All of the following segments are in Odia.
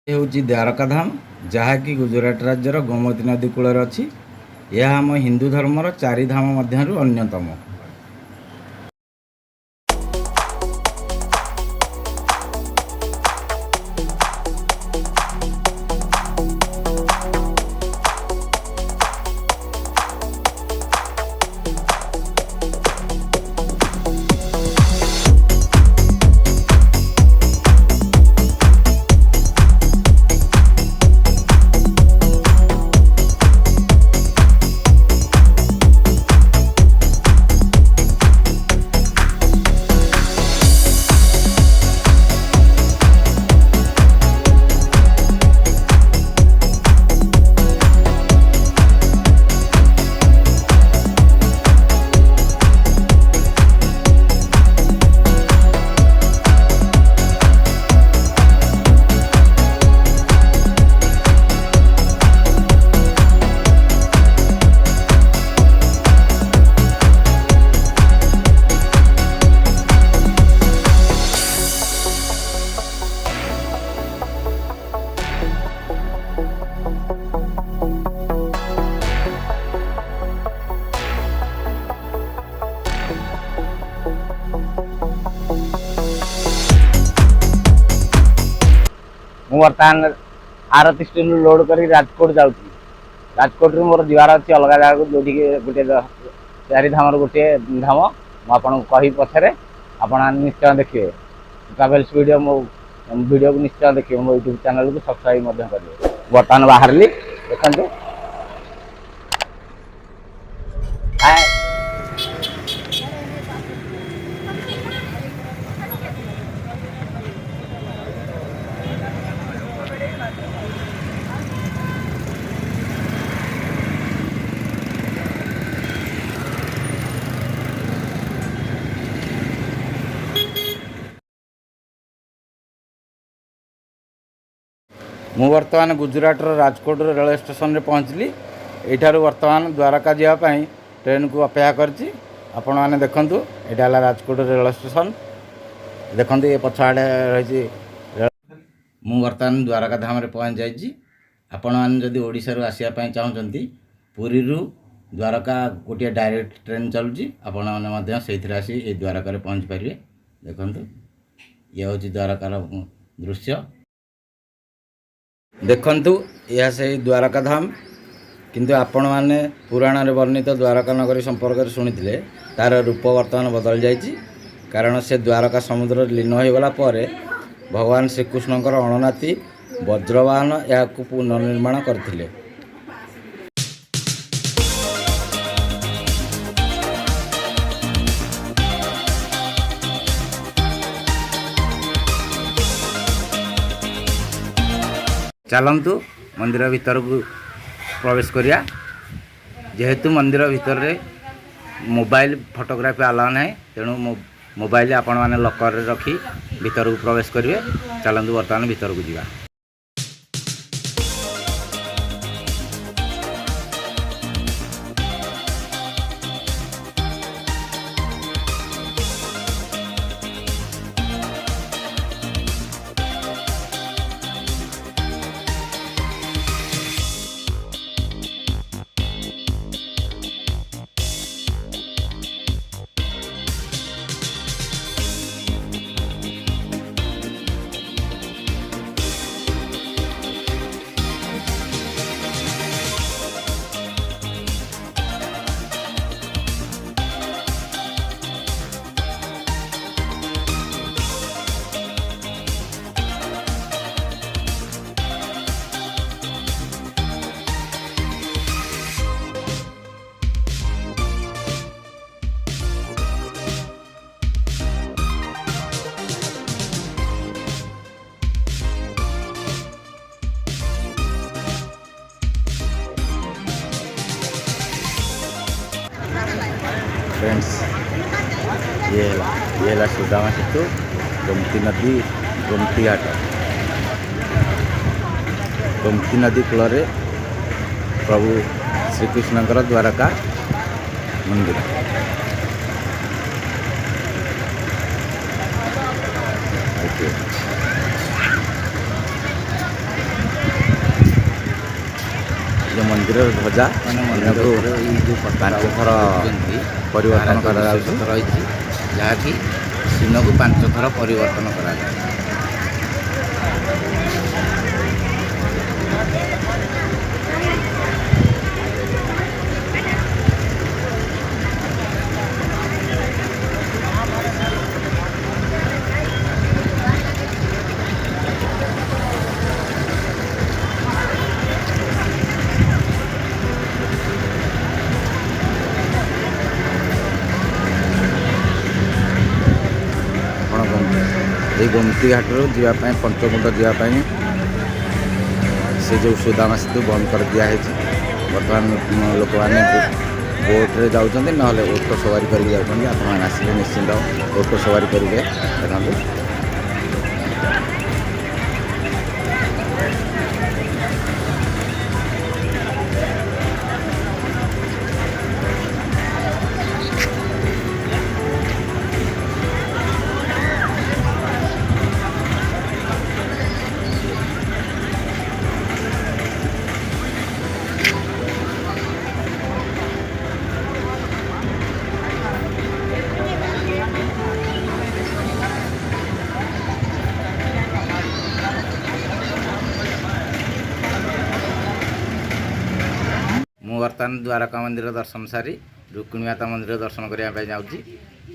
ହେଉଛି ଦ୍ୱାରକା ଧାମ, ଯାହାକି ଗୁଜୁରାଟ ରାଜ୍ୟର ଗୋମତୀ ନଦୀ କୂଳରେ ଅଛି। ଏହା ଆମ ହିନ୍ଦୁ ଧର୍ମର ଚାରି ଧାମ ମଧ୍ୟରୁ ଅନ୍ୟତମ। ମୁଁ ବର୍ତ୍ତମାନ ଆରତି ଷ୍ଟ୍ରିମ୍ରୁ ଲୋଡ୍ କରି ରାଜକୋଟ ଯାଉଛି। ରାଜକୋଟରୁ ମୋର ଯିବାର ଅଛି ଅଲଗା ଜାଗାକୁ, ଯେଉଁଠିକି ଗୋଟିଏ ଚାରି ଧାମର ଗୋଟିଏ ଧାମ। ମୁଁ ଆପଣଙ୍କୁ କହିବି ପଛରେ, ଆପଣ ନିଶ୍ଚୟ ଦେଖିବେ। ଟ୍ରାଭେଲ୍ସ ଭିଡ଼ିଓ ମୋ ଭିଡ଼ିଓକୁ ନିଶ୍ଚୟ ଦେଖିବେ। ମୋ ୟୁଟ୍ୟୁବ୍ ଚ୍ୟାନେଲକୁ ସବସ୍କ୍ରାଇବ୍ ମଧ୍ୟ କରିବେ। ବର୍ତ୍ତମାନ ବାହାରିଲି, ଦେଖନ୍ତୁ। ମୁଁ ବର୍ତ୍ତମାନ ଗୁଜୁରାଟର ରାଜକୋଟର ରେଳ ଷ୍ଟେସନରେ ପହଞ୍ଚିଲି। ଏଇଠାରୁ ବର୍ତ୍ତମାନ ଦ୍ୱାରକା ଯିବା ପାଇଁ ଟ୍ରେନ୍କୁ ଅପେକ୍ଷା କରିଛି। ଆପଣମାନେ ଦେଖନ୍ତୁ, ଏଇଟା ହେଲା ରାଜକୋଟ ରେଳ ଷ୍ଟେସନ। ଦେଖନ୍ତୁ, ଏ ପଛ ଆଡ଼େ ରହିଛି ରେଳ। ମୁଁ ବର୍ତ୍ତମାନ ଦ୍ୱାରକା ଧାମରେ ପହଞ୍ଚି ଯାଇଛି। ଆପଣମାନେ ଯଦି ଓଡ଼ିଶାରୁ ଆସିବା ପାଇଁ ଚାହୁଁଛନ୍ତି, ପୁରୀରୁ ଦ୍ୱାରକା ଗୋଟିଏ ଡାଇରେକ୍ଟ ଟ୍ରେନ୍ ଚାଲୁଛି। ଆପଣମାନେ ମଧ୍ୟ ସେଇଥିରେ ଆସି ଏଇ ଦ୍ୱାରକାରେ ପହଞ୍ଚି ପାରିବେ। ଦେଖନ୍ତୁ, ଇଏ ହେଉଛି ଦ୍ୱାରକାର ଦୃଶ୍ୟ। ଦେଖନ୍ତୁ, ଏହା ସେହି ଦ୍ୱାରକା ଧାମ। କିନ୍ତୁ ଆପଣମାନେ ପୁରାଣରେ ବର୍ଣ୍ଣିତ ଦ୍ୱାରକା ନଗରୀ ସମ୍ପର୍କରେ ଶୁଣିଥିଲେ, ତା'ର ରୂପ ବର୍ତ୍ତମାନ ବଦଳି ଯାଇଛି। କାରଣ ସେ ଦ୍ୱାରକା ସମୁଦ୍ରରେ ଲୀନ ହୋଇଗଲା ପରେ ଭଗବାନ ଶ୍ରୀକୃଷ୍ଣଙ୍କର ଅଣନାତି ବଜ୍ରବାହନ ଏହାକୁ ପୁନର୍ନିର୍ମାଣ କରିଥିଲେ। ଚାଲନ୍ତୁ ମନ୍ଦିର ଭିତରକୁ ପ୍ରବେଶ କରିବା। ଯେହେତୁ ମନ୍ଦିର ଭିତରେ ମୋବାଇଲ ଫଟୋଗ୍ରାଫି ଆଲାଉ ନାହିଁ, ତେଣୁ ମୋବାଇଲ ଆପଣମାନେ ଲକରରେ ରଖି ଭିତରକୁ ପ୍ରବେଶ କରିବେ। ଚାଲନ୍ତୁ ବର୍ତ୍ତମାନ ଭିତରକୁ ଯିବା। फ्रेंड्स, ये है सुदामा सेतु, गोमती नदी, गोमती घाट। गोमती नदी कूल प्रभु श्रीकृष्णकर द्वारका मंदिर। देखिए ମନ୍ଦିରର ଧ୍ୱଜା ମାନେ ମନ୍ଦିର ଉପରେ ଏଇ ଯେଉଁ ପତାକା 5 ଥର ପରିବର୍ତ୍ତନ କରାଯାଉଛି। ରହିଛି, ଯାହାକି ଦିନକୁ 5 ଥର ପରିବର୍ତ୍ତନ କରାଯାଏ। এই ଗୋମତି ଘାଟରୁ ଯିବା ପାଇଁ ପଞ୍ଚକୁଣ୍ଡ ଯିବା ପାଇଁ ସେ ଯେଉଁ ସୁଦାମା ସେତୁ ବନ୍ଦ କରିଦିଆହେଇଛି। ବର୍ତ୍ତମାନ ଲୋକମାନେ ବୋଟ୍ରେ ଯାଉଛନ୍ତି, ନହେଲେ ଓଟ ସବାରି କରିକି ଯାଉଛନ୍ତି। ଆପଣମାନେ ଆସିଲେ ନିଶ୍ଚିନ୍ତ ଓଟ ସବାରି କରିବେ। ଦେଖନ୍ତୁ ମୁଁ ବର୍ତ୍ତମାନ ଦ୍ୱାରକା ମନ୍ଦିର ଦର୍ଶନ ସାରି ରୁକ୍ମିଣୀ ମାତା ମନ୍ଦିର ଦର୍ଶନ କରିବା ପାଇଁ ଯାଉଛି,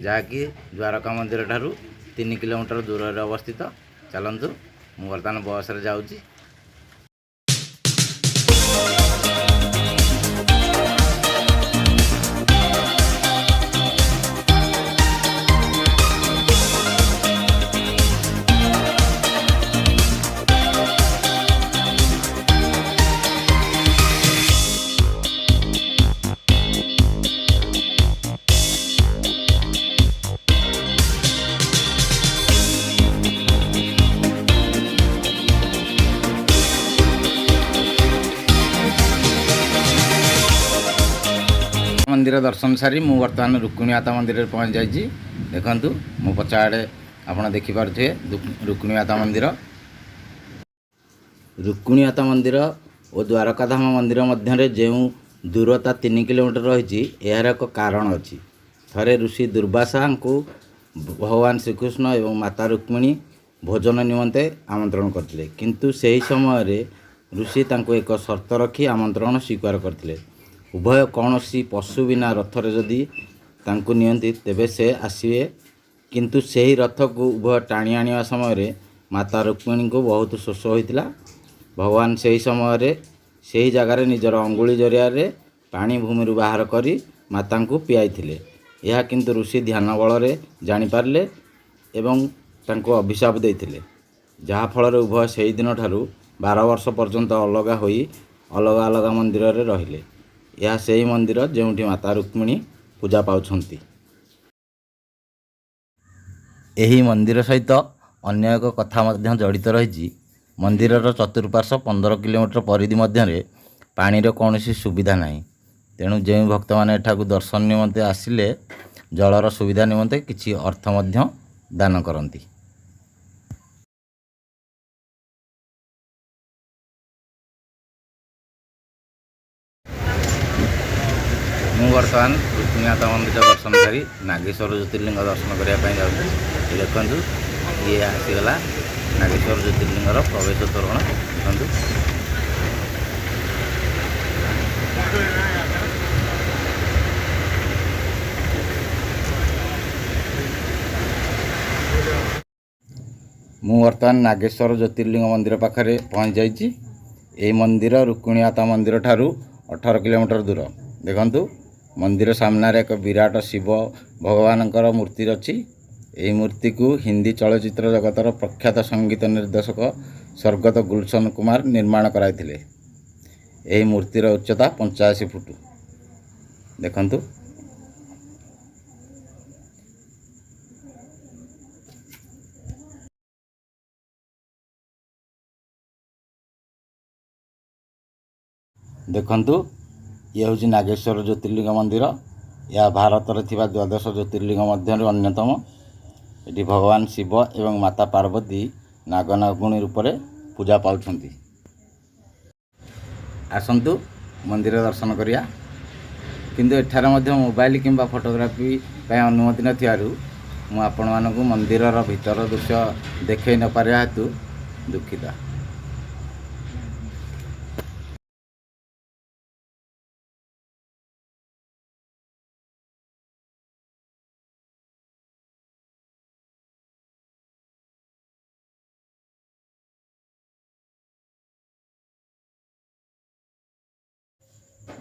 ଯାହାକି ଦ୍ୱାରକା ମନ୍ଦିର ଠାରୁ 3 କିଲୋମିଟର ଦୂରରେ ଅବସ୍ଥିତ। ଚାଲନ୍ତୁ, ମୁଁ ବର୍ତ୍ତମାନ ବସ୍ରେ ଯାଉଛି। ମନ୍ଦିର ଦର୍ଶନ ସାରି ମୁଁ ବର୍ତ୍ତମାନ ରୁକ୍ମିଣୀ ମାତା ମନ୍ଦିରରେ ପହଞ୍ଚି ଯାଇଛି। ଦେଖନ୍ତୁ, ମୋ ପଛ ଆଡ଼େ ଆପଣ ଦେଖିପାରୁଥିବେ ରୁକ୍ମିଣୀ ମାତା ମନ୍ଦିର। ରୁକ୍ମିଣୀ ମାତା ମନ୍ଦିର ଓ ଦ୍ୱାରକାଧାମ ମନ୍ଦିର ମଧ୍ୟରେ ଯେଉଁ ଦୂରତା 3 କିଲୋମିଟର ରହିଛି, ଏହାର ଏକ କାରଣ ଅଛି। ଥରେ ଋଷି ଦୁର୍ବାସାଙ୍କୁ ଭଗବାନ ଶ୍ରୀକୃଷ୍ଣ ଏବଂ ମାତା ରୁକ୍ମିଣୀ ଭୋଜନ ନିମନ୍ତେ ଆମନ୍ତ୍ରଣ କରିଥିଲେ, କିନ୍ତୁ ସେହି ସମୟରେ ଋଷି ତାଙ୍କୁ ଏକ ସର୍ତ୍ତ ରଖି ଆମନ୍ତ୍ରଣ ସ୍ୱୀକାର କରିଥିଲେ। ଉଭୟ କୌଣସି ପଶୁ ବିନା ରଥରେ ଯଦି ତାଙ୍କୁ ନିଅନ୍ତି ତେବେ ସେ ଆସିବେ, କିନ୍ତୁ ସେହି ରଥକୁ ଉଭୟ ଟାଣି ଆଣିବା ସମୟରେ ମାତା ରୁକ୍ମିଣୀଙ୍କୁ ବହୁତ ଶୋଷ ହୋଇଥିଲା। ଭଗବାନ ସେହି ସମୟରେ ସେହି ଜାଗାରେ ନିଜର ଅଙ୍ଗୁଳି ଜରିଆରେ ପାଣି ଭୂମିରୁ ବାହାର କରି ମାତାଙ୍କୁ ପିଆଇଥିଲେ। ଏହା କିନ୍ତୁ ଋଷି ଧ୍ୟାନ ବଳରେ ଜାଣିପାରିଲେ ଏବଂ ତାଙ୍କୁ ଅଭିଶାପ ଦେଇଥିଲେ, ଯାହାଫଳରେ ଉଭୟ ସେହି ଦିନଠାରୁ 12 ବର୍ଷ ପର୍ଯ୍ୟନ୍ତ ଅଲଗା ହୋଇ ଅଲଗା ଅଲଗା ମନ୍ଦିରରେ ରହିଲେ। ଏହା ସେହି ମନ୍ଦିର ଯେଉଁଠି ମାତା ରୁକ୍ମିଣୀ ପୂଜା ପାଉଛନ୍ତି। ଏହି ମନ୍ଦିର ସହିତ ଅନ୍ୟ ଏକ କଥା ମଧ୍ୟ ଜଡ଼ିତ ରହିଛି। ମନ୍ଦିରର ଚତୁଃପାର୍ଶ୍ୱ 15 କିଲୋମିଟର ପରିଧି ମଧ୍ୟରେ ପାଣିର କୌଣସି ସୁବିଧା ନାହିଁ। ତେଣୁ ଯେଉଁ ଭକ୍ତମାନେ ଏଠାକୁ ଦର୍ଶନ ନିମନ୍ତେ ଆସିଲେ ଜଳର ସୁବିଧା ନିମନ୍ତେ କିଛି ଅର୍ଥ ମଧ୍ୟ ଦାନ କରନ୍ତି। ମୁଁ ବର୍ତ୍ତମାନ ରୁକ୍ମିଣୀ ମାତା ମନ୍ଦିର ଦର୍ଶନ ସାରି ନାଗେଶ୍ୱର ଜ୍ୟୋତିର୍ଲିଙ୍ଗ ଦର୍ଶନ କରିବା ପାଇଁ ଯାଉଛି। ଦେଖନ୍ତୁ, ଇଏ ଆସିଗଲା ନାଗେଶ୍ୱର ଜ୍ୟୋତିର୍ଲିଙ୍ଗର ପ୍ରବେଶ ତୋରଣ। ଦେଖନ୍ତୁ, ମୁଁ ବର୍ତ୍ତମାନ ନାଗେଶ୍ୱର ଜ୍ୟୋତିର୍ଲିଙ୍ଗ ମନ୍ଦିର ପାଖରେ ପହଞ୍ଚି ଯାଇଛି। ଏହି ମନ୍ଦିର ରୁକ୍ମିଣୀ ମାତା ମନ୍ଦିର ଠାରୁ 18 କିଲୋମିଟର ଦୂର। ଦେଖନ୍ତୁ, ମନ୍ଦିର ସାମ୍ନାରେ ଏକ ବିରାଟ ଶିବ ଭଗବାନଙ୍କର ମୂର୍ତ୍ତି ଅଛି। ଏହି ମୂର୍ତ୍ତିକୁ ହିନ୍ଦୀ ଚଳଚ୍ଚିତ୍ର ଜଗତର ପ୍ରଖ୍ୟାତ ସଙ୍ଗୀତ ନିର୍ଦ୍ଦେଶକ ସ୍ୱର୍ଗତ ଗୁଲଶନ କୁମାର ନିର୍ମାଣ କରାଇଥିଲେ। ଏହି ମୂର୍ତ୍ତିର ଉଚ୍ଚତା 85 ଫୁଟ। ଦେଖନ୍ତୁ, ଦେଖନ୍ତୁ ଇଏ ହେଉଛି ନାଗେଶ୍ୱର ଜ୍ୟୋତିର୍ଲିଙ୍ଗ ମନ୍ଦିର। ଏହା ଭାରତରେ ଥିବା 12 ଜ୍ୟୋତିର୍ଲିଙ୍ଗ ମଧ୍ୟରୁ ଅନ୍ୟତମ। ଏଠି ଭଗବାନ ଶିବ ଏବଂ ମାତା ପାର୍ବତୀ ନାଗନାଗୁଣୀ ରୂପରେ ପୂଜା ପାଉଛନ୍ତି। ଆସନ୍ତୁ मंदिर दर्शन करिया किंतु एठार मध्य मोबाइल किंबा फोटोग्राफी अनुमति नथियारु मु आपण मानकु मंदिरर भीतर दृश्य देखै न पारिया हेतु दुखिता।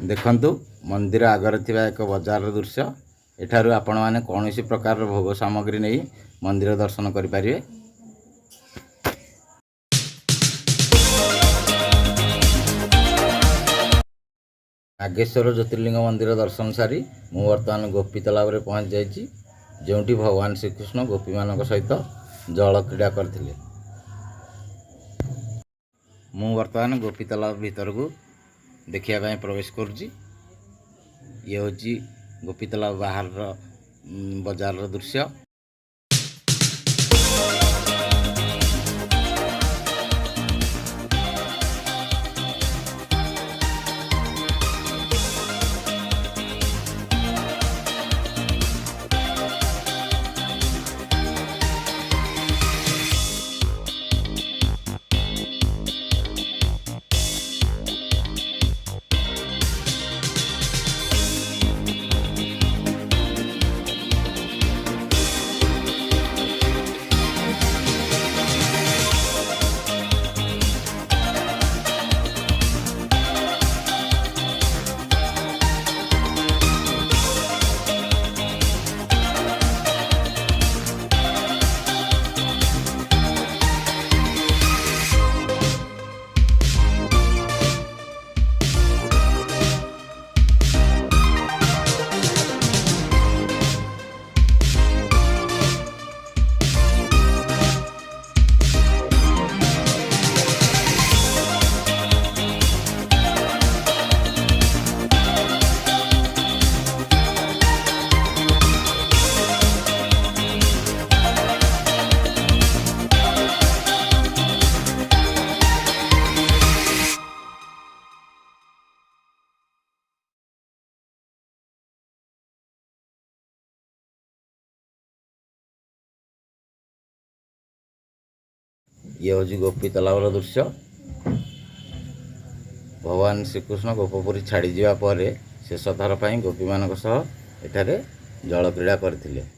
देखंतु मंदिर आगर थिबा एक बाजार दृश्य। एठारु आपण माने कोनोसी प्रकार भोग सामग्री नहीं मंदिर दर्शन करि पारिबे। नागेश्वर ज्योतिर्लिंग मंदिर दर्शन सारी मु वर्तमान गोपी तालाब रे पहुंच जाइछि, जोंटी भगवान श्रीकृष्ण गोपी मानक सहित जल क्रीड़ा करथिले। मु वर्तमान गोपी तालाब भीतर को देखिया ପାଇଁ प्रवेश करुछि। ये होची गोपी तालाब बाहर बाजार दृश्य। ये हूँ गोपी तालाब दृश्य। भगवान श्रीकृष्ण गोपपुरी छाड़ी जावा पर शेष थर पर गोपी मानक सह एठारे जल क्रीड़ा करथिले।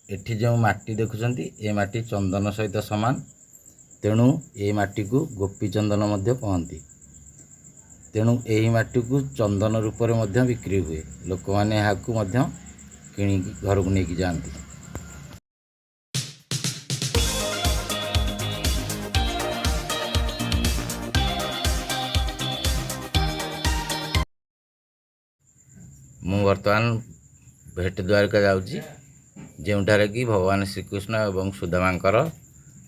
एठी जो माटी देखुचंती ए माटी चंदन सहित समान, तेणु ए माटी को गोपी चंदन मध्य कहती। तेणु यही माटी को चंदन रूप में मध्य बिक्री हुए। लोक मैंने यहाँ किणी घर को लेकिन जाती। मु वर्तमान भेट द्वारिका जाऊँगी, जोठारे कि भगवान श्रीकृष्ण एवं सुदामांकर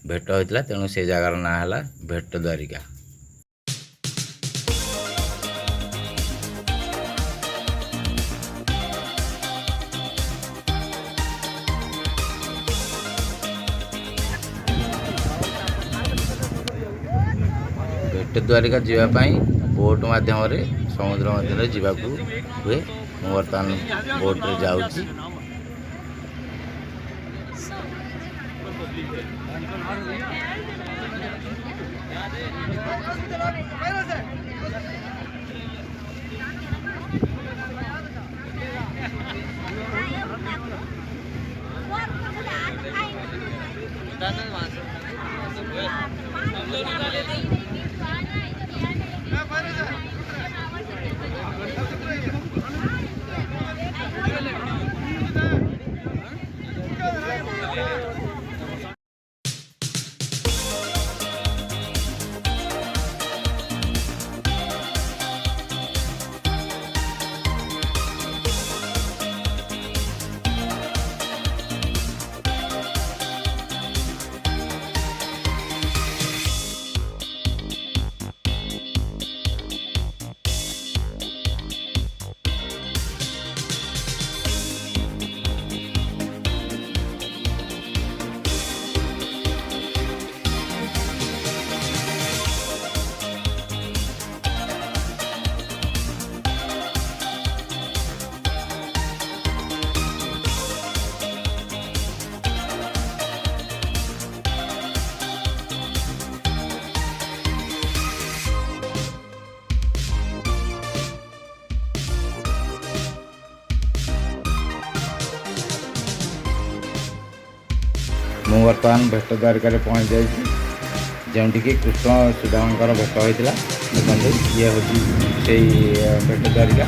भेट होता। तेणु से जगार ना है भेट द्वारिका। भेट द्वारिका जावाई बोट मध्यम समुद्र मध्य जावाक हुए। मु बर्तमान बोट रे जाऊँगी। ମୁଁ ବର୍ତ୍ତମାନ ଭେଟ ଦ୍ୱାରିକାରେ ପହଞ୍ଚି ଯାଇଛି, ଯେଉଁଠିକି କୃଷ୍ଣ ସୁଦାମଙ୍କର ଭେଟ ହୋଇଥିଲା। ଦେଖନ୍ତୁ ଇଏ ହେଉଛି ସେଇ ଭେଟ ଦ୍ୱାରିକା।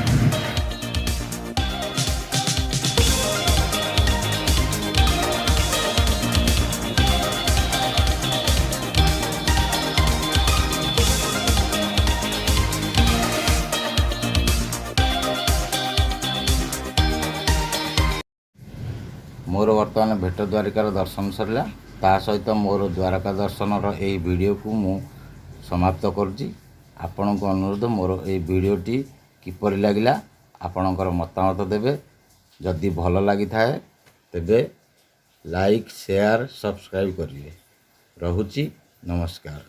ମୋର ବର୍ତ୍ତମାନ ଭେଟ ଦ୍ୱାରିକାର ଦର୍ଶନ ସରିଲା। ତା ସହିତ ମୋର ଦ୍ୱାରକା ଦର୍ଶନର ଏହି ଭିଡ଼ିଓକୁ ମୁଁ ସମାପ୍ତ କରୁଛି। ଆପଣଙ୍କୁ ଅନୁରୋଧ, ମୋର ଏହି ଭିଡ଼ିଓଟି କିପରି ଲାଗିଲା ଆପଣଙ୍କର ମତାମତ ଦେବେ। ଯଦି ଭଲ ଲାଗିଥାଏ ତେବେ ଲାଇକ୍, ସେୟାର, ସବସ୍କ୍ରାଇବ୍ କରିବେ। ରହୁଛି, ନମସ୍କାର।